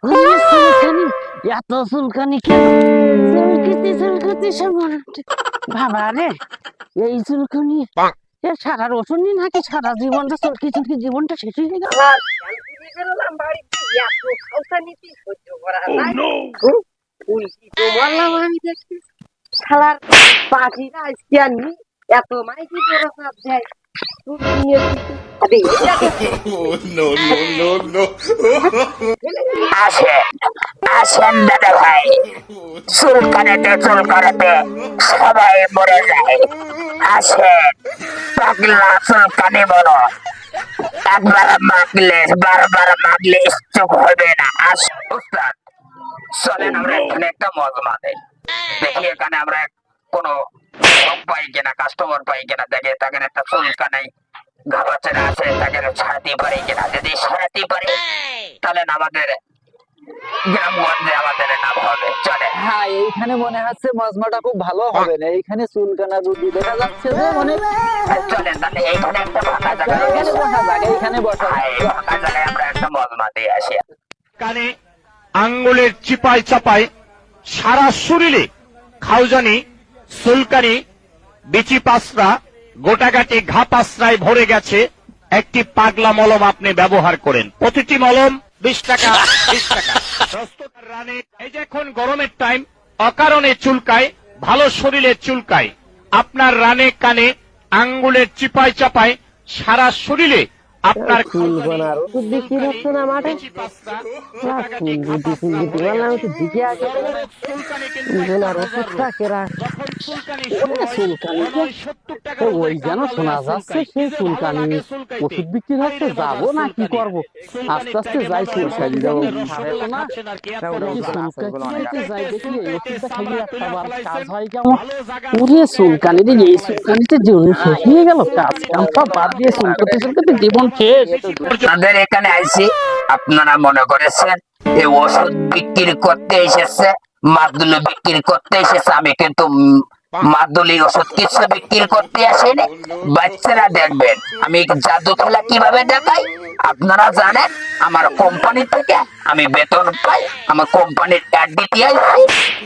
চুলকানি, এত চুলকানি কেন? চুলকাতে বাবা রে, এই চুলকানি সারা রসুন নাকি সারা জীবনটা চুলকি চুলকি জীবনটা শেষ হয়ে গেল। আমি দেখছি শালার পাখিরা আজকে আনি এত মাইকি প্রসাদ দেয় আসেন আসেন দাদা ভাই, চুলকানিতে সবাই মরে যায়। আসেন, পাগলা চুলকানি বলো, একবার মাগলে বারবার মাগলে চুপ হবে না। উস্তাদ, চলেন আমরা এখানে একটা মজমা দেই, দেখি এখানে আমরা কোনো পাই কিনা, কাস্টমার পাই কিনা, দেখে তাকে একটা চুলকানি ঘাবাচেরা আছে তাকে ছাড়াতে পারি কিনা। যদি ছাড়াতে পারি তাহলে আমাদের গ্রামগঞ্জে আমাদের নাম হবে। চলে। হ্যাঁ, এইখানে মনে হচ্ছে মজমাটা খুব ভালো হবে না। এইখানে চুলকানা রুগী দেখা যাচ্ছে যে মানে চলেন তাহলে এইখানে একটা ফাঁকা জায়গা, এইখানে বসা যাক, এইখানে বসা যাক। এই ফাঁকা জায়গায় আমরা একটা মজমা দিয়ে আসি। কানে আঙ্গুলের চিপায় চাপায় সারা শরীরে খাউজানি, সুলকানি, বিচি পাসরা, গোটাগাটি ঘা পাসরায় ভরে গেছে। একটি পাগলা মলম আপনি ব্যবহার করেন, প্রতিটি মলম 20 টাকা 20 টাকা। প্রস্তুত রানে এই যে এখন গরমের টাইম, অকারণে চুলকায়, ভালো শরীরে চুলকায়। আপনার রানে কানে আঙ্গুলের চিপায় চাপায় সারা শরীরে আপনার ফুলগোনার ওষুধ বিক্রি হচ্ছে না মাঠে আমি তো দিকে আগে ফুলগোনার ওষুধটা কেরা ওই যেন শোনা যাচ্ছে সেই চুলকানি ওষুধ বিক্রি হচ্ছে, যাবো না কি করবো, আস্তে আস্তে যাই চুলকানি যাবো যাই দেখি এই ওষুধটা খাইয়ে একটা বার কাজ হয় কেমন। ওরে চুলকানি রে, এই চুলকানিতে জীবন শেষ হয়ে গেল। কাজ কাম সব বাদ দিয়ে চুলকাতে জীবন শেষ। আপনাদের এখানে আইছি, আপনারা মনে করেছেন এই ওষুধ বিক্রি করতে এসেছে, মাদুলি বিক্রি করতে এসেছে। আমি কিন্তু মাদুলি ওষুধ কিছু বিক্রি করতে আসেনি। বাচ্চারা দেখবেন আমি জাদু খেলা কিভাবে দেখাই। আপনারা জানেন আমার কোম্পানি থেকে আমি বেতন পাই, আমার কোম্পানির অ্যাড দিতে আসি।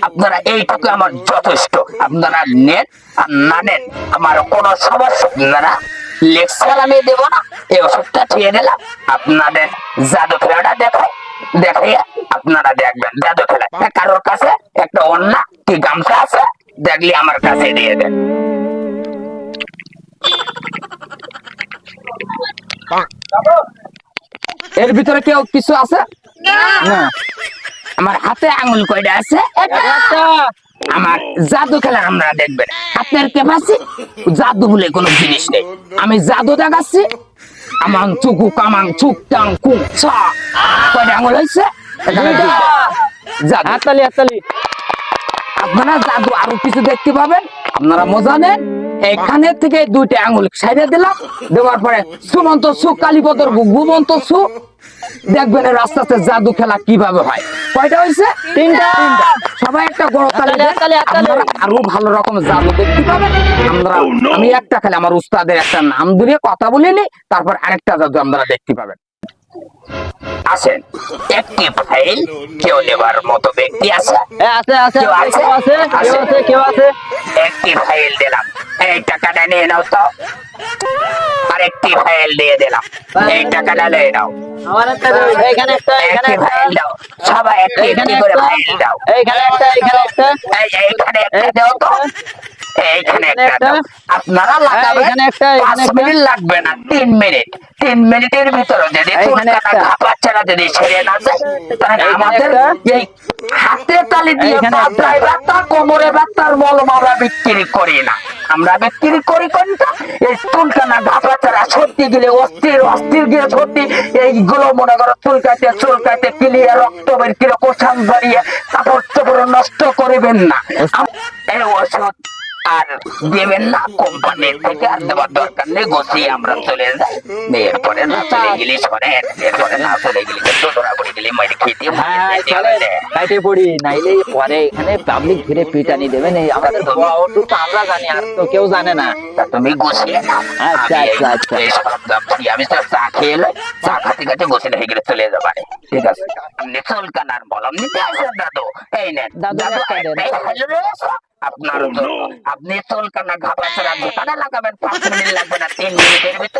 আপনারা এইটুকু আমার যথেষ্ট। আপনারা নেন আর না নেন আমার কোনো সমস্যা। আপনারা লেকচার আমি দেব না, এই ওষুধটা খেয়ে নিলাম। আপনাদের জাদু খেলাটা দেখাই আপনারা দেখবেন জাদু খেলা। কারোর কাছে একটা অন্যা কি গামছা আছে দেখলে আমার কাছে দিয়ে দেন। এর ভিতরে কেউ কিছু আছে না? আমার হাতে আঙুল কয়টা আছে? আমার জাদু খেলা আমরা দেখবেন। আপনার ক্যাপাসি জাদু বলে কোনো জিনিস নেই। আমি জাদু দেখাচ্ছি। আমার চুকু কামাং চুক টাং কুক ছা কয়টা আঙুল হয়েছে? জাদু। হাততালি আপনারা জাদু আরো কিছু দেখতে পাবেন। আপনারা মজা নেন। এখানে থেকে 2টা আঙুল সাইডে দিলাম, দেওয়ার পরে সুমন্ত সু কালীপদর ঘুমন্ত সু দেখবেন আস্তে আস্তে জাদু খেলা কিভাবে হয়। কয়টা হয়েছে? 3টা। সবাই একটা গড় তালি আরো ভালো রকম জাদু দেখতে পাবেন। আমি একটা খেলে আমার উস্তাদের একটা নাম ধরে কথা বলিনি, তারপর আরেকটা জাদু আপনারা দেখতে পাবেন। আসেন, একটি ফাইল কেউ নেবার মতো ব্যক্তি আছে? কেউ আছে। একটি ফাইল দিলাম, এই টাকাটা নিয়ে নাও তো। আরেকটি ফাইল দিয়ে দিলাম, এই টাকাটা নিয়ে নাও। একটি ফাইল দাও, সবাই একটি করে ফাইল দাও। এইখানে একটা দাও তো, এইখানে একটা দাও। আপনারা লাগাবেন 5 মিনিট লাগবে না, 3 মিনিট। 3 মিনিটের ভিতরে যদি বাচ্চারা যদি ছেড়ে না যায়, তাহলে আমাদের এই হাতে তালি দিয়ে মাথায় ব্যথা, কোমরে ব্যথার মলম আমরা বিক্রি করি না। আমরা বিক্রি করি কোনটা? এই চুলকানা ঘাপাচারা সত্যি গেলে অস্থির গিয়ে সত্যি এইগুলো মনে করো চুলকাইতে কিলিয়ে রক্ত বের করে কোষান বাড়িয়ে কাপড় চোপড় নষ্ট করবেন না। এই ওষুধ আর দেবেন না, কোম্পানি থেকে আর দেওয়ার দরকার নেই, গুছিয়ে আমরা চলে যাই। এরপরে না চলে গেলি শোনেন, এরপরে না চলে গেলি তো ধরা পড়ে গেলি মাইরে খেতে হ্যাঁ চলেন কাইটে পড়ি, নাইলে পরে এখানে পাবলিক ঘিরে পিটানি দেবেন। এই আমাদের ওটুকু তো আমরা জানি, আর তো কেউ জানে না। তা তুমি গুছিয়ে নাও। আচ্ছা, আমি আচ্ছা, আচ্ছা। এই সব ভাবছি, আমি তো চা খেয়ে এলে চা খাতে খাতে গোসলে হয়ে গেলে চলে যাবারে। ঠিক আছে, আপনি চুলকানার মলম নিতে আসেন দাদু, এই নেন দাদু, একটা দেন। এই হ্যালো রয়েছে আপনার জন্য। আপনি চুলকানা ঘাপা ছাড়া দোকানে লাগাবেন, 5 মিনিট লাগবে না, 3 মিনিটের ভিতরে